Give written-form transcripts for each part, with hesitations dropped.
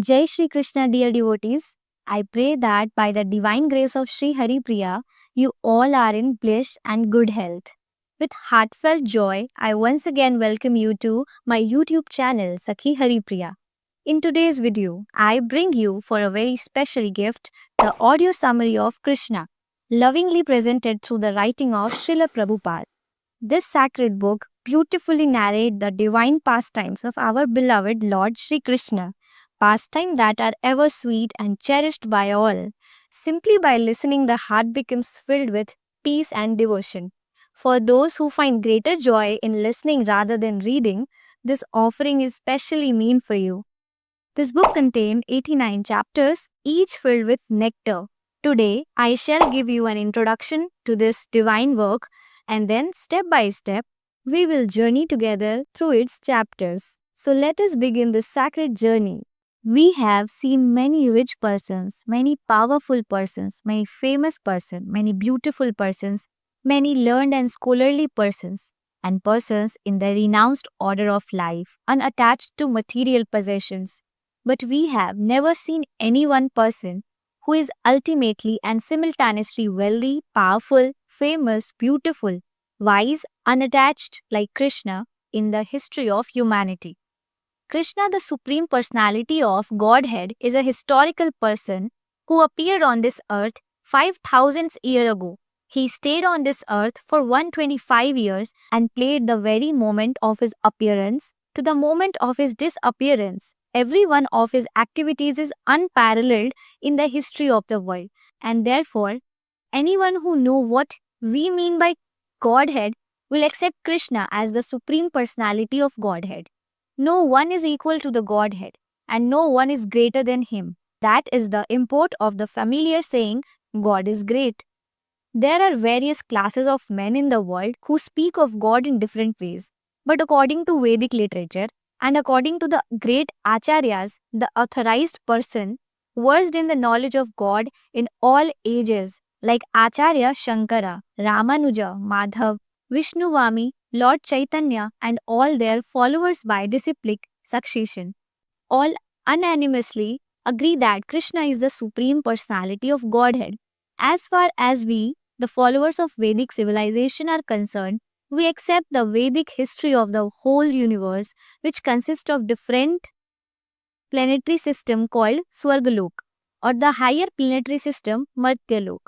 Jai Shri Krishna, dear devotees. I pray that by the divine grace of Sri Hari Priya, you all are in bliss and good health. With heartfelt joy, I once again welcome you to my YouTube channel, Sakhi Hari Priya. In today's video, I bring you for a very special gift the audio summary of Krishna, lovingly presented through the writing of Srila Prabhupada. This sacred book beautifully narrates the divine pastimes of our beloved Lord Sri Krishna, pastimes that are ever sweet and cherished by all. Simply by listening, the heart becomes filled with peace and devotion. For those who find greater joy in listening rather than reading, this offering is specially meant for you. This book contains 89 chapters, each filled with nectar. Today, I shall give you an introduction to this divine work, and then, step by step, we will journey together through its chapters. So, let us begin this sacred journey. We have seen many rich persons, many powerful persons, many famous persons, many beautiful persons, many learned and scholarly persons, and persons in the renounced order of life, unattached to material possessions. But we have never seen any one person who is ultimately and simultaneously wealthy, powerful, famous, beautiful, wise, unattached like Krishna in the history of humanity. Krishna, the Supreme Personality of Godhead, is a historical person who appeared on this earth 5,000 years ago. He stayed on this earth for 125 years and played the very moment of his appearance to the moment of his disappearance. Every one of his activities is unparalleled in the history of the world, and therefore, anyone who knows what we mean by Godhead will accept Krishna as the Supreme Personality of Godhead. No one is equal to the Godhead, and no one is greater than him. That is the import of the familiar saying, God is great. There are various classes of men in the world who speak of God in different ways. But according to Vedic literature and according to the great acharyas, the authorized person versed in the knowledge of God in all ages, like Acharya Shankara, Ramanuja, Madhav, Vishnuvami, Lord Chaitanya, and all their followers by disciplic succession, all unanimously agree that Krishna is the Supreme Personality of Godhead. As far as we, the followers of Vedic civilization, are concerned, we accept the Vedic history of the whole universe, which consists of different planetary system called Swargalok, or the higher planetary system Martyalok,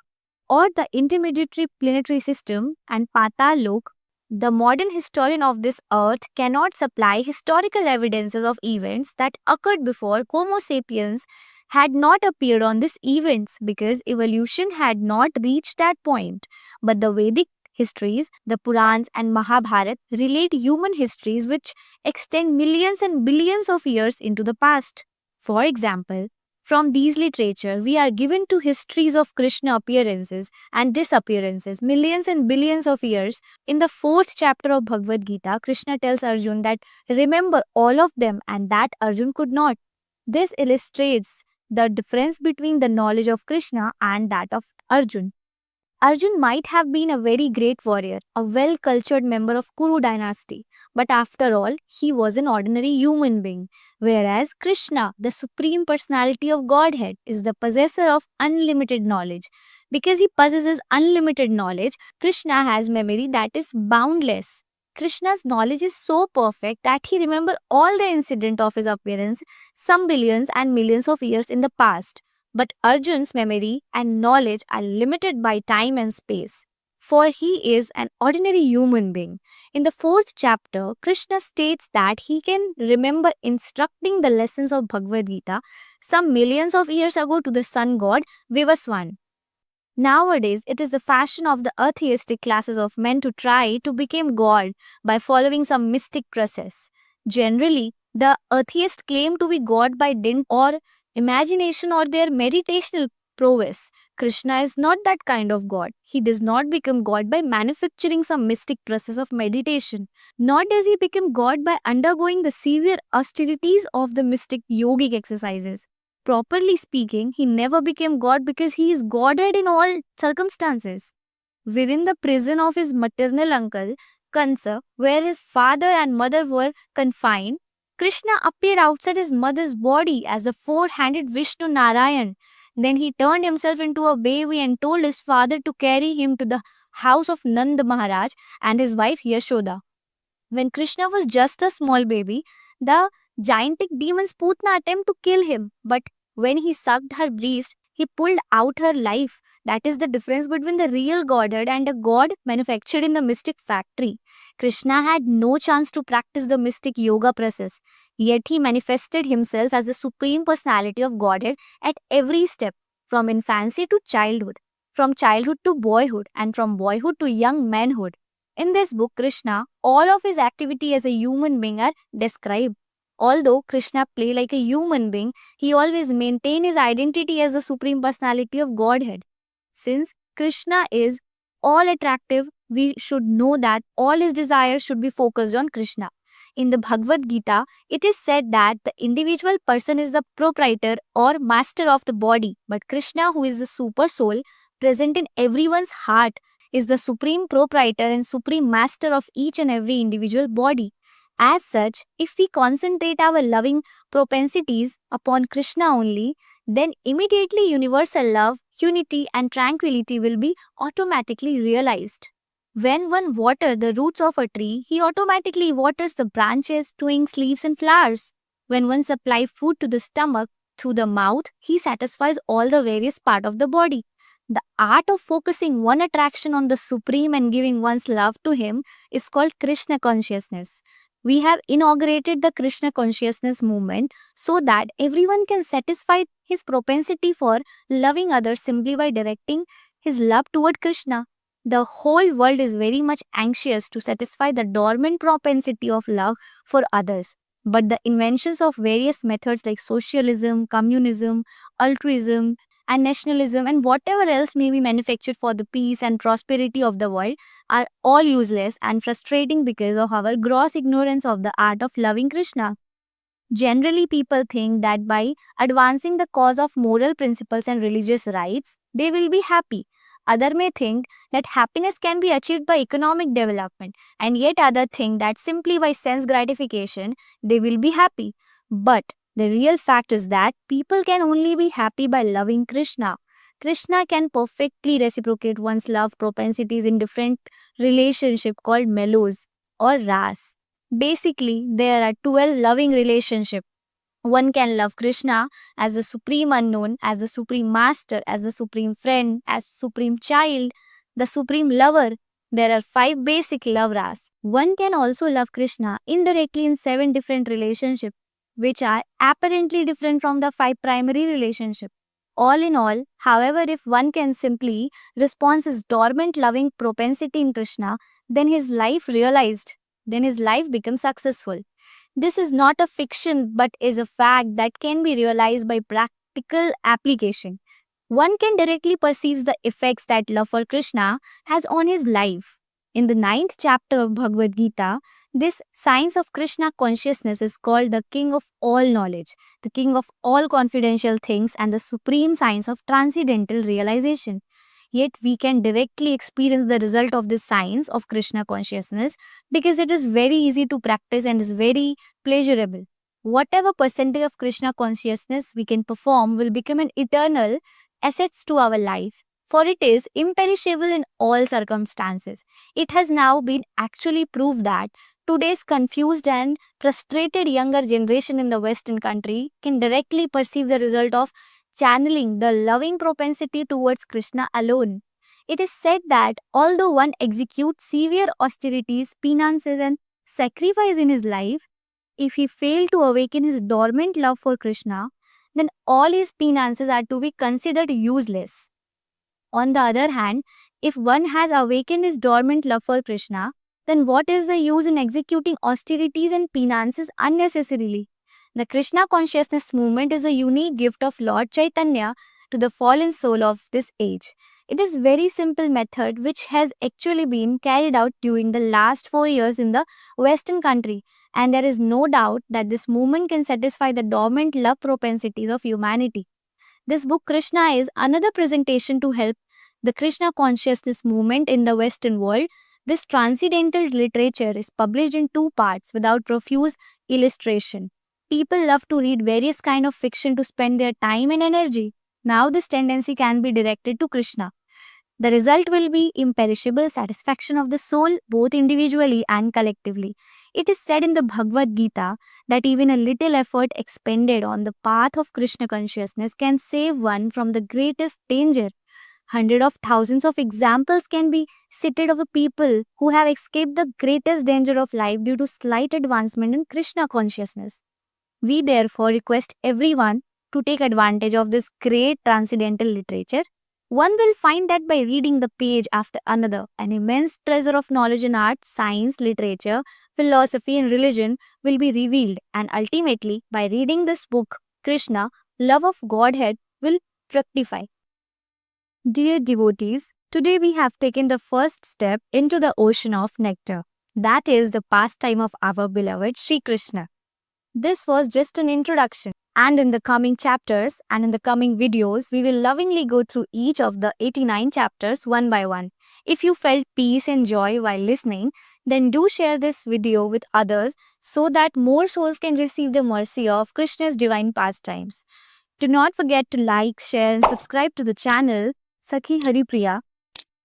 or the intermediary planetary system and Patalok. The modern historian of this earth cannot supply historical evidences of events that occurred before Homo sapiens had not appeared on these events because evolution had not reached that point. But the Vedic histories, the Purans and Mahabharata relate human histories which extend millions and billions of years into the past. For example, from these literature, we are given to histories of Krishna appearances and disappearances millions and billions of years. In the fourth chapter of Bhagavad Gita, Krishna tells Arjun that remember all of them and that Arjun could not. This illustrates the difference between the knowledge of Krishna and that of Arjun. Arjun might have been a very great warrior, a well cultured member of Kuru dynasty, but after all, he was an ordinary human being. Whereas Krishna, the Supreme Personality of Godhead, is the possessor of unlimited knowledge. Because he possesses unlimited knowledge, Krishna has memory that is boundless. Krishna's knowledge is so perfect that he remembers all the incident of his appearance some billions and millions of years in the past. But Arjun's memory and knowledge are limited by time and space, for he is an ordinary human being. In the fourth chapter, Krishna states that he can remember instructing the lessons of Bhagavad Gita some millions of years ago to the sun god Vivaswan. Nowadays, it is the fashion of the atheistic classes of men to try to become God by following some mystic process. Generally, the atheists claim to be God by dint or imagination or their meditational prowess. Krishna is not that kind of God. He does not become God by manufacturing some mystic process of meditation. Nor does he become God by undergoing the severe austerities of the mystic yogic exercises. Properly speaking, he never became God because he is Godhead in all circumstances. Within the prison of his maternal uncle, Kansa, where his father and mother were confined, Krishna appeared outside his mother's body as the four-handed Vishnu Narayan. Then he turned himself into a baby and told his father to carry him to the house of Nand Maharaj and his wife Yashoda. When Krishna was just a small baby, the gigantic demons Putna attempted to kill him, but when he sucked her breast, he pulled out her life. That is the difference between the real godhead and a god manufactured in the mystic factory. Krishna had no chance to practice the mystic yoga process, yet he manifested himself as the supreme personality of godhead at every step, from infancy to childhood, from childhood to boyhood, and from boyhood to young manhood. In this book, Krishna, all of his activity as a human being are described. Although Krishna play like a human being, he always maintain his identity as the supreme personality of Godhead. Since Krishna is all attractive, we should know that all his desires should be focused on Krishna. In the Bhagavad Gita, it is said that the individual person is the proprietor or master of the body, but Krishna, who is the super soul present in everyone's heart, is the supreme proprietor and supreme master of each and every individual body. As such, if we concentrate our loving propensities upon Krishna only, then immediately universal love, unity, and tranquility will be automatically realized. When one waters the roots of a tree, he automatically waters the branches, twigs, leaves, and flowers. When one supplies food to the stomach through the mouth, he satisfies all the various parts of the body. The art of focusing one attraction on the Supreme and giving one's love to Him is called Krishna consciousness. We have inaugurated the Krishna consciousness movement so that everyone can satisfy his propensity for loving others simply by directing his love toward Krishna. The whole world is very much anxious to satisfy the dormant propensity of love for others. But the inventions of various methods like socialism, communism, altruism, and nationalism and whatever else may be manufactured for the peace and prosperity of the world are all useless and frustrating because of our gross ignorance of the art of loving Krishna. Generally, people think that by advancing the cause of moral principles and religious rights, they will be happy. Other may think that happiness can be achieved by economic development, and yet other think that simply by sense gratification, they will be happy. But the real fact is that people can only be happy by loving Krishna. Krishna can perfectly reciprocate one's love propensities in different relationships called melos or ras. Basically, there are 12 loving relationships. One can love Krishna as the supreme unknown, as the supreme master, as the supreme friend, as supreme child, the supreme lover. There are 5 basic love ras. One can also love Krishna indirectly in 7 different relationships, which are apparently different from the 5 primary relationships. All in all, however, if one can simply respond his dormant loving propensity in Krishna, then his life realized, then his life becomes successful. This is not a fiction but is a fact that can be realized by practical application. One can directly perceive the effects that love for Krishna has on his life. In the 9th chapter of Bhagavad Gita, this science of Krishna consciousness is called the king of all knowledge, the king of all confidential things, and the supreme science of transcendental realization. Yet we can directly experience the result of this science of Krishna consciousness because it is very easy to practice and is very pleasurable. Whatever percentage of Krishna consciousness we can perform will become an eternal assets to our life, for it is imperishable in all circumstances. It has now been actually proved that today's confused and frustrated younger generation in the Western country can directly perceive the result of channeling the loving propensity towards Krishna alone. It is said that although one executes severe austerities, penances, and sacrifice in his life, if he fail to awaken his dormant love for Krishna, then all his penances are to be considered useless. On the other hand, if one has awakened his dormant love for Krishna, then what is the use in executing austerities and penances unnecessarily? The Krishna consciousness movement is a unique gift of Lord Chaitanya to the fallen soul of this age. It is very simple method which has actually been carried out during the last 4 years in the Western country, and there is no doubt that this movement can satisfy the dormant love propensities of humanity. This book Krishna is another presentation to help the Krishna consciousness movement in the Western world. This transcendental literature is published in two parts without profuse illustration. People love to read various kind of fiction to spend their time and energy. Now this tendency can be directed to Krishna. The result will be imperishable satisfaction of the soul both individually and collectively. It is said in the Bhagavad Gita that even a little effort expended on the path of Krishna consciousness can save one from the greatest danger. Hundreds of thousands of examples can be cited of the people who have escaped the greatest danger of life due to slight advancement in Krishna consciousness. We therefore request everyone to take advantage of this great transcendental literature. One will find that by reading the page after another, an immense treasure of knowledge in art, science, literature, philosophy, and religion will be revealed, and ultimately, by reading this book, Krishna, love of Godhead, will fructify. Dear devotees, today we have taken the first step into the ocean of nectar. That is the pastime of our beloved Sri Krishna. This was just an introduction, and in the coming chapters and in the coming videos, we will lovingly go through each of the 89 chapters one by one. If you felt peace and joy while listening, then do share this video with others so that more souls can receive the mercy of Krishna's divine pastimes. Do not forget to like, share, and subscribe to the channel Sakhi Haripriya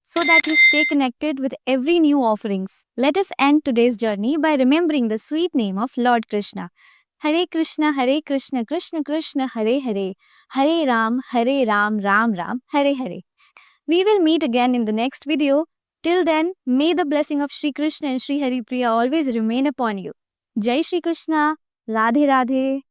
so that you stay connected with every new offerings. Let us end today's journey by remembering the sweet name of Lord Krishna. Hare Krishna, Krishna Krishna, Hare Hare, Hare Ram, Ram Ram, Hare Hare. We will meet again in the next video. Till then, may the blessing of Sri Krishna and Sri Haripriya always remain upon you. Jai Shri Krishna, Radhe Radhe.